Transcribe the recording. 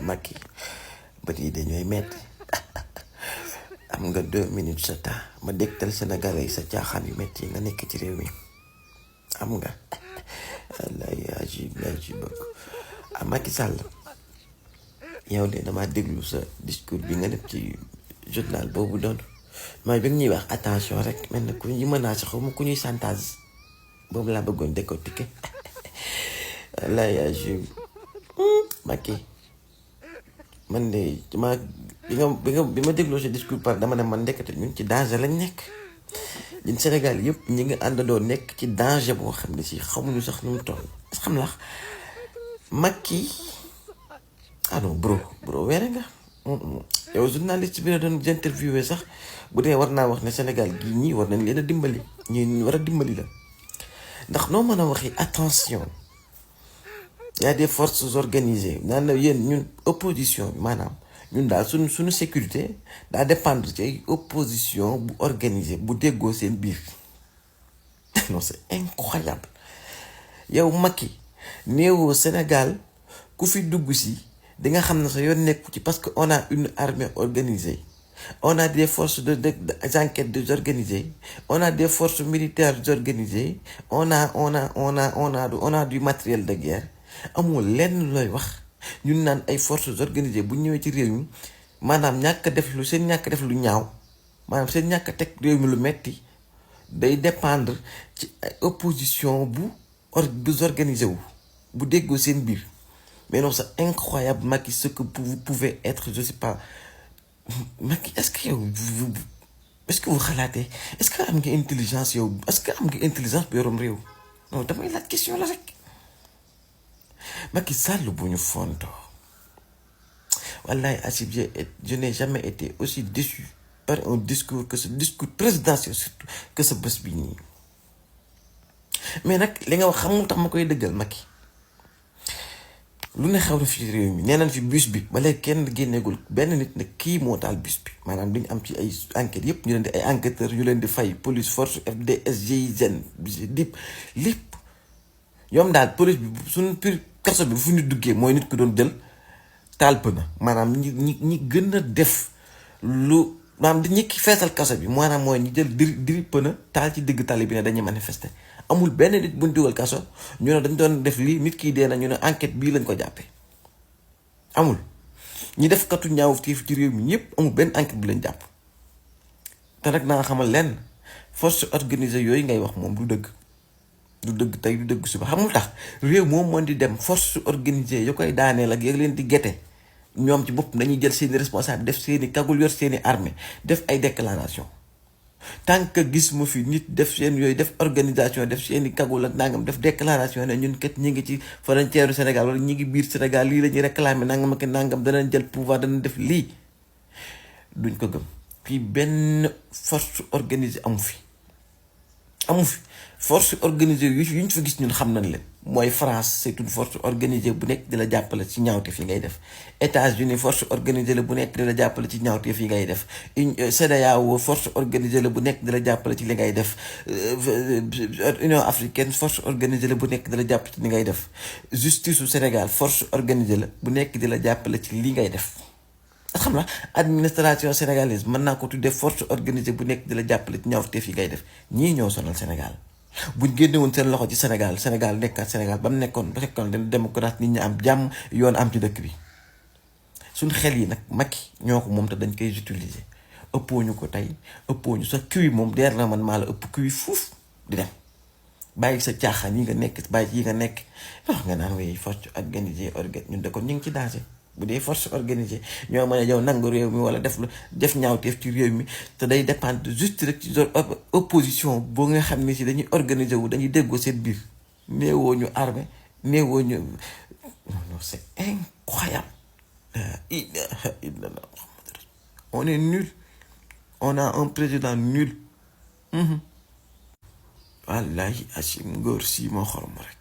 Macky bët yi dañooy metti am nga 2 minutes sa temps ma dégtal Sénégalais yi sa caaxaan yu metti yi nga nekk ci réew mi am nga wallaay merci beaucoup Macky Sall yow de dama déglu sa discours bi nga def ci journal boobu doon mooy bi ñuy wax attention rek mel na ku ñuy menacé xaw ma ku ñuy chantage boobu laa bëggoon décortiquer wallaay Macky man de bi ma dégloo sa discours par dama ne man ndekkate ñun ci danger lañ nekk ñun Sénégal yëpp ñi nga àndandoo nekk ci danger boo xam ne si xamuñu sax nu mu toll xam la Macky non bro weere nga yow journaliste bi la doon interviewé sax bu dee war naa wax ne Sénégal gii ñii war nañ leen a dimbali ñii war a dimbali la ndax noo mën a waxee attention y a des forces organisées naan na yéen ñun opposition bi maanaam ñun daal suñu sécurité daa dépendre ci ay opposition bu organisée bu déggoo seen biir non c'est incroyable yow Macky néewoo Sénégal ku fi dugg si di nga xam ne sa yoon nekku ci parce que on a une armée organisée on a des forces d'enquête désorganisées on a des forces militaires organisées on a du matériel de guerre amul lenn looy wax ñun naan ay forces organisées bu ñëwee ci réew mi maanaam ñàkk def lu ñaaw maanaam seen ñàkk teg réew mi lu metti day dépendre ci ay opposition bu organisé wu bu déggoo seen biir. Mais non, c'est incroyable, Macky, ce que vous pouvez être, je sais pas. Macky, est-ce que vous relatez? Est-ce que vous avez une intelligence? Est-ce que vous avez une intelligence pour vous? Non, damay la question là rek. Macky Sall bu ñu fonto. Wallahi, je n'ai jamais été aussi déçu par un discours que ce discours présidentiel surtout que ce bés bi nii. Mais nag li nga wax xamul tax ma koy dëggal Macky. lu ne xew na fi réew mi nee nañ fi bus bi ba léegi kenn génneegul benn nit ne kii moo taal bus bi maanaam dañu am ci ay enquêtes yëpp ñu leen di ay enquêteurs ñu leen di fay police force FDS GIGN DIP lépp ñoom daal police bi suñu pur kaso bi fu ñu duggee mooy nit ku doon jël taal pëna maanaam ñi gën a def lu maanaam ñi ki feesal kaso bi maanaam mooy ñi jël diri pëna taal ci digg tali bi ne dañuy manifester amul benn nit buñ dugal kaso ñu ne dañ doon def lii nit kii dee na ñu ne enquête bii lañ ko jàppee amul ñi def katu ñaaw ci réew mi ñëpp amul benn enquête bi lañ jàpp te nag naa xamal lenn force organisée yooyu ngay wax moom du dëgg tey du dëgg suba xamul tax réew moom moo di dem force organisée yo koy daaneel ak ya leen di gete ñoom ci bopp dañuy jël seeni responsable def seeni kagul yor seeni armée def ay déclaration tant que gis mu fi nit def seen yooyu def organisation def seeni kagul ak nangam def déclaration ne ñun kat ñi ngi ci frontière Sénégal wala ñi ngi biir Sénégal lii la ñuy réclamer nangam ak nangam danañ jël pouvoir danañ def lii duñ ko gëm fii benn force organisée amu fi force organisée yu ñu fa gis ñun xam nañ leen mooy France c'est une force organisée bu nekk di la jàppale ci ñaawteef yi ngay def États-Unis force organisée la bu nekk di la jàppale ci ñaawteef yi ngay def CEDEAO force organisée la bu nekk di la jàppale ci li ngay def Union africaine force organisée la bu nekk di la jàppale ci li ngay def justice su Sénégal force organisée la bu nekk di la jàppale ci li ngay def xam nga administration sénégalaise mën naa ko tuddee force organisée bu nekk di la jàppale ci ñaawteef yi ngay def ñii ñoo sonal Sénégal buñ génne woon seen loxo ci Sénégal nekkaat Sénégal ba mu nekkoon ba fekkoon dañu démocrate nit ñi am jàmm yoon am ci dëkk bi suñ xel yi nag Macky ñoo ko moom te dañ koy utiliser ëppoo ñu ko tey ëppoo ñu sax kiwi moom deer na man maa la ëpp kiwi fuuf di dem bàyyi sa caaxaan yi nga nekk bàyyi yi nga nekk wax nga naan way force organisée ñun de kon ñu ngi ci danger bu dee force organisée ñoo mën a yow nangu réew mi wala def ñaawteef ci réew mi te day dépendre juste rek ci opposition boo nga xam ne si dañuy organiser wu dañuy déggoo seen biir néewoo ñu armée néewoo ñu non c'est incroyable on est nul on a un président nul wallahi Achim Ngor si moo xorom rek